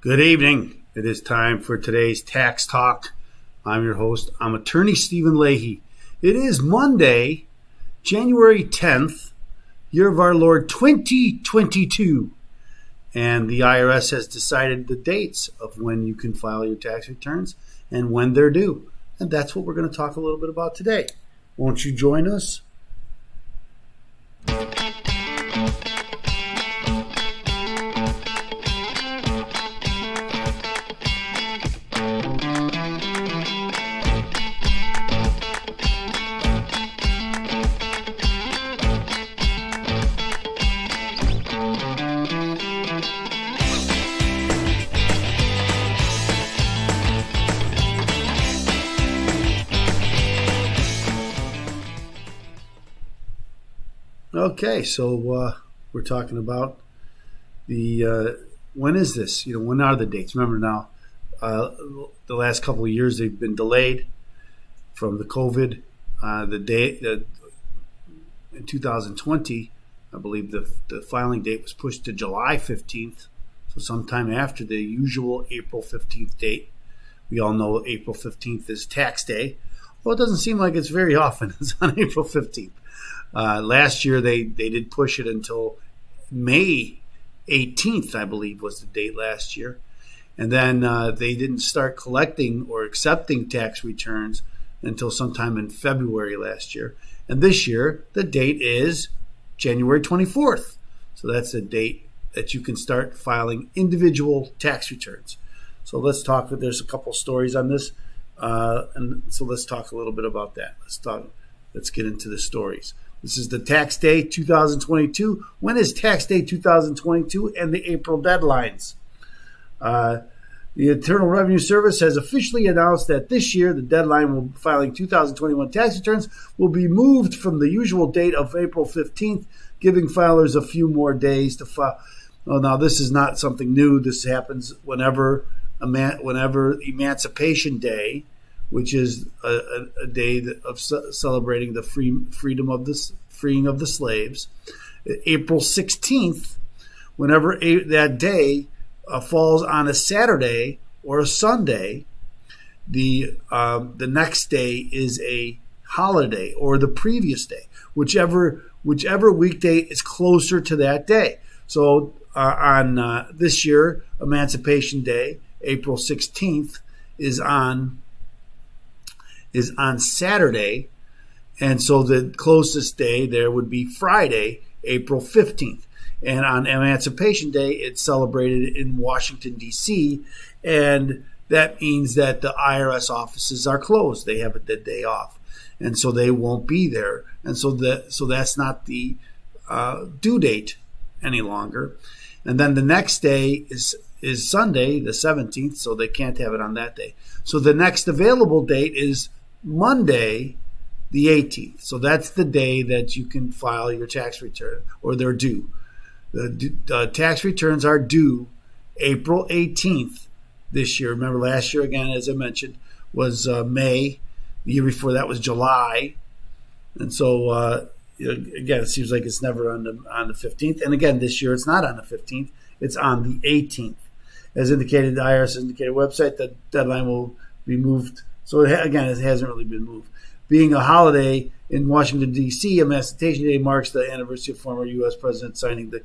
Good evening. It is time for today's Tax Talk. I'm your host. I'm Attorney Stephen Leahy. It is Monday, January 10th, year of our Lord 2022. And the IRS has decided the dates of when you can file your tax returns and when they're due. And that's what we're going to talk a little bit about today. Won't you join us? Okay, so we're talking about the when is this? When are the dates? Remember now, the last couple of years they've been delayed from the COVID. The date in 2020, I believe the filing date was pushed to July 15th, so sometime after the usual April 15th date. We all know April 15th is tax day. Well, it doesn't seem like it's very often. It's on April 15th. Last year, they did push it until May 18th, I believe, was the date last year. And then they didn't start collecting or accepting tax returns until sometime in February last year. And this year, the date is January 24th. So that's the date that you can start filing individual tax returns. So let's talk. There's a couple stories on this. And so let's talk a little bit about that. Let's get into the stories. This is the tax day 2022. When is tax day 2022 and the April deadlines? The Internal Revenue Service has officially announced that this year the deadline for filing 2021 tax returns will be moved from the usual date of April 15th, giving filers a few more days to file. Well, now this is not something new. This happens whenever Emancipation Day, which is a day of celebrating the freedom of freeing of the slaves. April 16th, whenever that day falls on a Saturday or a Sunday, the next day is a holiday or the previous day, whichever weekday is closer to that day. So on this year, Emancipation Day, April 16th, is on Saturday, and so the closest day there would be Friday, April 15th. And on Emancipation Day, it's celebrated in Washington, D.C., and that means that the IRS offices are closed. They have the day off, and so they won't be there. And so that's not the due date any longer. And then the next day is Sunday, the 17th, so they can't have it on that day. So the next available date is Monday, the 18th. So that's the day that you can file your tax return, or they're due. The tax returns are due April 18th this year. Remember last year, again, as I mentioned, was May. The year before that was July. And so, again, it seems like it's never on the 15th. And again, this year it's not on the 15th. It's on the 18th. As indicated, the IRS indicated website, the deadline will be moved. So again, it hasn't really been moved. Being a holiday in Washington, D.C., Emancipation Day marks the anniversary of former U.S. President signing the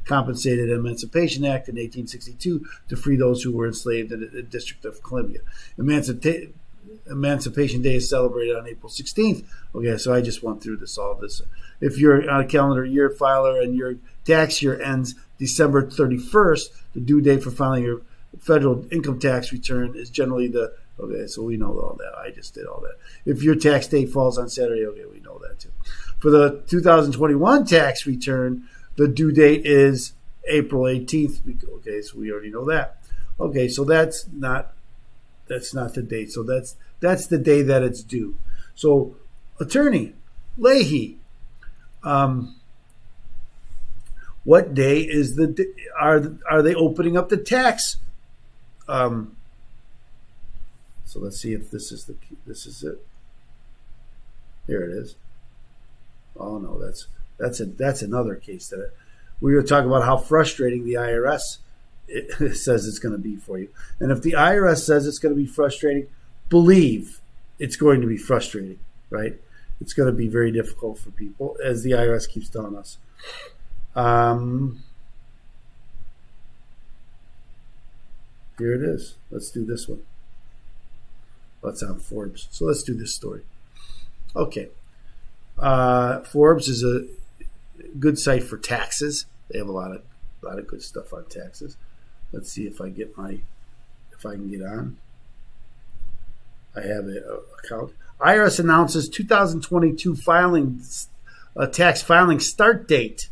Compensated Emancipation Act in 1862 to free those who were enslaved in the District of Columbia. Emancipation Day is celebrated on April 16th. Okay, so I just went through all this. If you're on a calendar year filer and your tax year ends December 31st, the due date for filing your federal income tax return is generally okay, so we know all that. I just did all that. If your tax date falls on Saturday, okay, we know that too. For the 2021 tax return, the due date is April 18th. Okay, so we already know that. Okay, so that's not the date. So that's the day that it's due. So, Attorney Leahy, what day is are they opening up the tax? So let's see if this is it. Here it is. Oh no, that's another case that we were talking about how frustrating the IRS it says it's going to be for you. And if the IRS says it's going to be frustrating, believe it's going to be frustrating, right? It's going to be very difficult for people, as the IRS keeps telling us. Here it is. Let's do this one. That's on Forbes. So let's do this story. Okay. Forbes is a good site for taxes. They have a lot of good stuff on taxes. Let's see if I can get on. I have an account. IRS announces 2022 tax filing start date.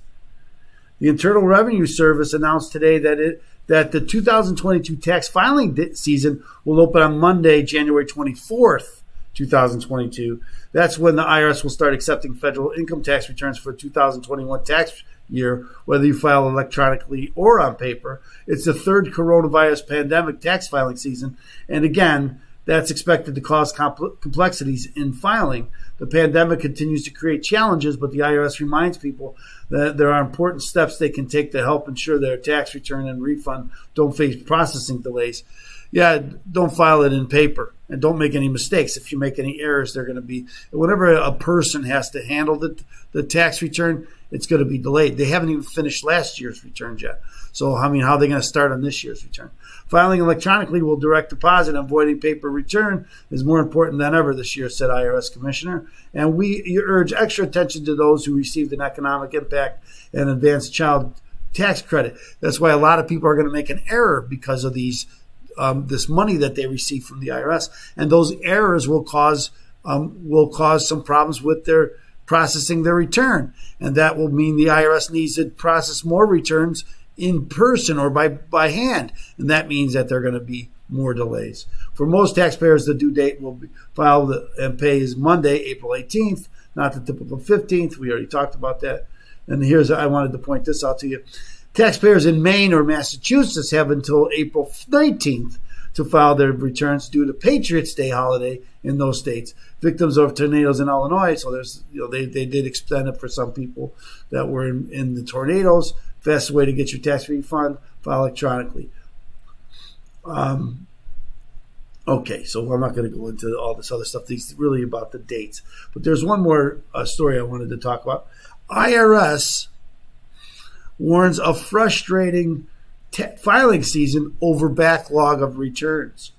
The Internal Revenue Service announced today that the 2022 tax filing season will open on Monday, January 24th, 2022. That's when the IRS will start accepting federal income tax returns for 2021 tax year, whether you file electronically or on paper. It's the third coronavirus pandemic tax filing season, and again, that's expected to cause complexities in filing. The pandemic continues to create challenges, but the IRS reminds people that there are important steps they can take to help ensure their tax return and refund don't face processing delays. Yeah, don't file it in paper and don't make any mistakes. If you make any errors, they're going to be, whenever a person has to handle the tax return, it's going to be delayed. They haven't even finished last year's returns yet. So, how are they going to start on this year's return? Filing electronically will direct deposit, and avoiding paper return is more important than ever this year, said IRS Commissioner. And we urge extra attention to those who received an economic impact and advanced child tax credit. That's why a lot of people are going to make an error because of this money that they receive from the IRS, and those errors will cause some problems with their processing their return, and that will mean the IRS needs to process more returns in person or by hand, and that means that there are going to be more delays. For most taxpayers, the due date will be filed and pay is Monday, April 18th, not the typical 15th. We already talked about that. And I wanted to point this out to you. Taxpayers in Maine or Massachusetts have until April 19th to file their returns due to Patriots Day holiday in those states. Victims of tornadoes in Illinois, so there's they did extend it for some people that were in the tornadoes. Fastest way to get your tax refund, file electronically. Okay, so I'm not going to go into all this other stuff. These really about the dates, but there's one more story I wanted to talk about. IRS warns of frustrating filing season over backlog of returns.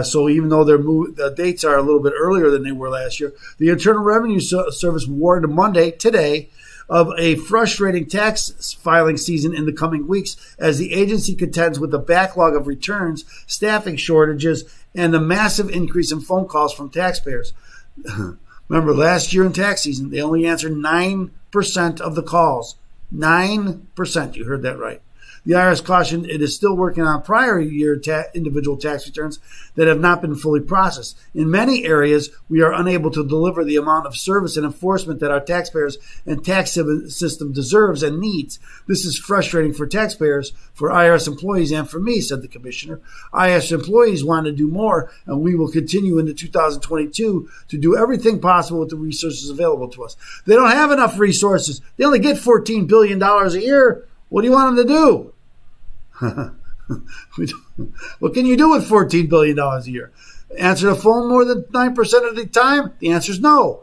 So even though the dates are a little bit earlier than they were last year, the Internal Revenue Service warned Monday, today, of a frustrating tax filing season in the coming weeks as the agency contends with the backlog of returns, staffing shortages, and the massive increase in phone calls from taxpayers. Remember, last year in tax season, they only answered 9% of the calls. 9%. You heard that right. The IRS cautioned it is still working on prior year individual tax returns that have not been fully processed. In many areas, we are unable to deliver the amount of service and enforcement that our taxpayers and tax system deserves and needs. This is frustrating for taxpayers, for IRS employees, and for me, said the commissioner. IRS employees want to do more, and we will continue into 2022 to do everything possible with the resources available to us. They don't have enough resources. They only get $14 billion a year. What do you want them to do? What can you do with $14 billion a year? Answer the phone more than 9% of the time? The answer is no.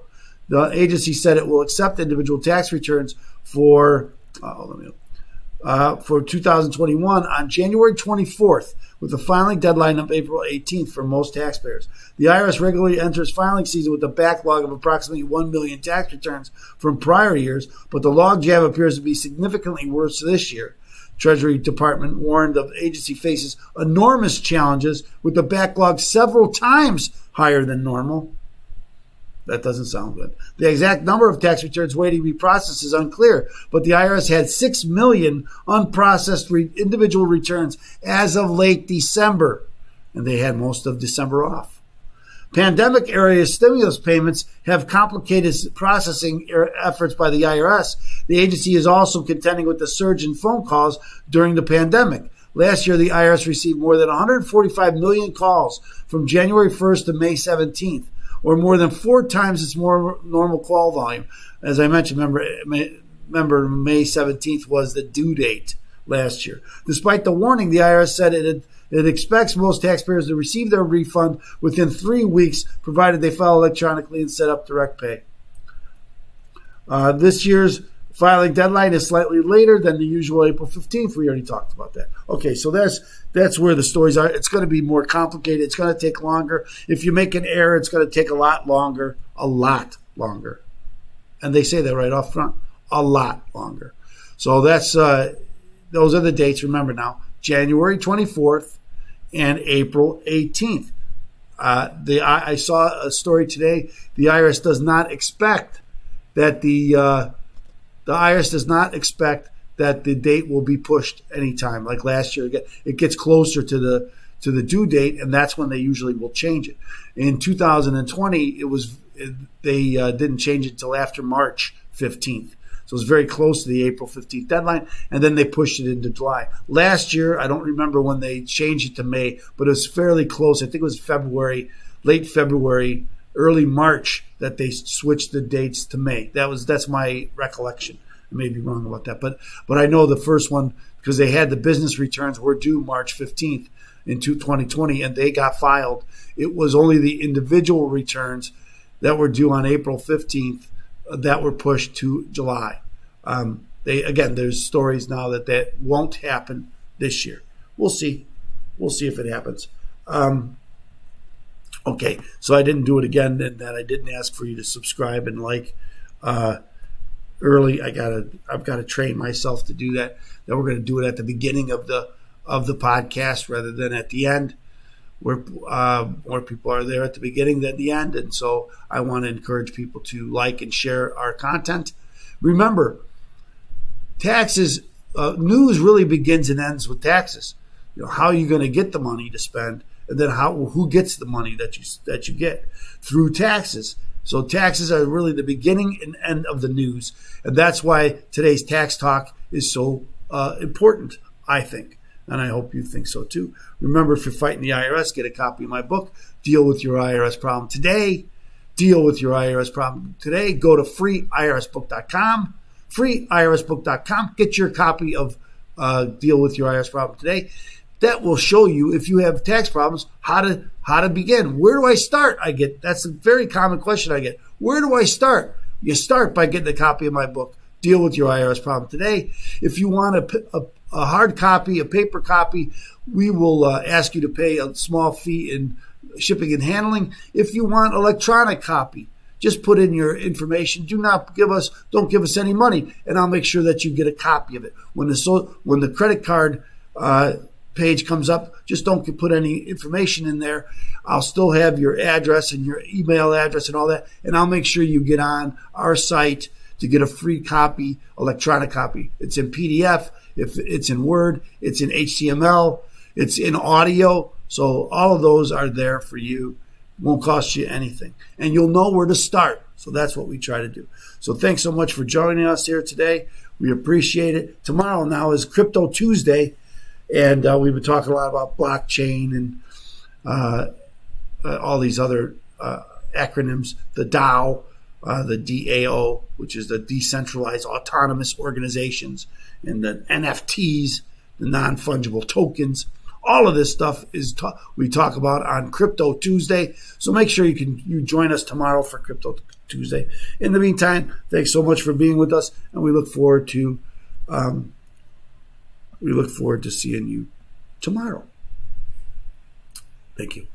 The agency said it will accept individual tax returns for 2021 on January 24th, with the filing deadline of April 18th for most taxpayers. The IRS regularly enters filing season with a backlog of approximately 1 million tax returns from prior years, but the logjam appears to be significantly worse this year. Treasury Department warned the agency faces enormous challenges with the backlog several times higher than normal. That doesn't sound good. The exact number of tax returns waiting to be processed is unclear, but the IRS had 6 million unprocessed individual returns as of late December, and they had most of December off. Pandemic-era stimulus payments have complicated processing efforts by the IRS. The agency is also contending with the surge in phone calls during the pandemic. Last year, the IRS received more than 145 million calls from January 1st to May 17th. Or more than 4 times its more normal call volume. As I mentioned, remember May 17th was the due date last year. Despite the warning, the IRS said it expects most taxpayers to receive their refund within 3 weeks, provided they file electronically and set up direct pay. This year's filing deadline is slightly later than the usual April 15th. We already talked about that. Okay, so that's where the stories are. It's going to be more complicated. It's going to take longer. If you make an error, it's going to take a lot longer. And they say that right off front, a lot longer. So that's those are the dates. Remember now, January 24th and April 18th. I saw a story today. The IRS does not expect that the IRS does not expect that the date will be pushed anytime. Like last year, it gets closer to the due date, and that's when they usually will change it. In 2020, they didn't change it until after March 15th. So it was very close to the April 15th deadline, and then they pushed it into July. Last year, I don't remember when they changed it to May, but it was fairly close. I think it was February, late February, early March that they switched the dates to May. That's my recollection. I may be wrong about that, but I know the first one, because they had the business returns were due March 15th in 2020, and they got filed. It was only the individual returns that were due on April 15th that were pushed to July. There's stories now that won't happen this year. We'll see. We'll see if it happens. Okay, so I didn't do it again, and that I didn't ask for you to subscribe and like early. I've got to train myself to do that. Then we're going to do it at the beginning of the podcast rather than at the end, where more people are there at the beginning than the end. And so I want to encourage people to like and share our content. Remember, taxes, news really begins and ends with taxes. How are you going to get the money to spend, and then who gets the money that you get through taxes. So taxes are really the beginning and end of the news, and that's why today's tax talk is so important, I think. And I hope you think so too. Remember, if you're fighting the IRS, get a copy of my book, Deal with Your IRS Problem Today. Deal with Your IRS Problem Today. Go to freeirsbook.com. Freeirsbook.com. Get your copy of Deal with Your IRS Problem Today. That will show you, if you have tax problems, how to begin. Where do I start? That's a very common question I get. Where do I start? You start by getting a copy of my book, Deal with Your IRS Problem Today. If you want a hard copy, a paper copy, we will ask you to pay a small fee in shipping and handling. If you want electronic copy, just put in your information. Don't give us any money, and I'll make sure that you get a copy of it. When the credit card page comes up, just don't put any information in there. I'll still have your address and your email address and all that, and I'll make sure you get on our site to get a free copy, electronic copy. It's in PDF, if it's in Word, it's in HTML, it's in audio. So all of those are there for you. Won't cost you anything. And you'll know where to start. So that's what we try to do. So thanks so much for joining us here today. We appreciate it. Tomorrow now is Crypto Tuesday. And we've been talking a lot about blockchain and all these other acronyms, the DAO, the DAO, which is the Decentralized Autonomous Organizations, and the NFTs, the non-fungible tokens. All of this stuff we talk about on Crypto Tuesday. So make sure you join us tomorrow for Crypto Tuesday. In the meantime, thanks so much for being with us, and we look forward to seeing you tomorrow. Thank you.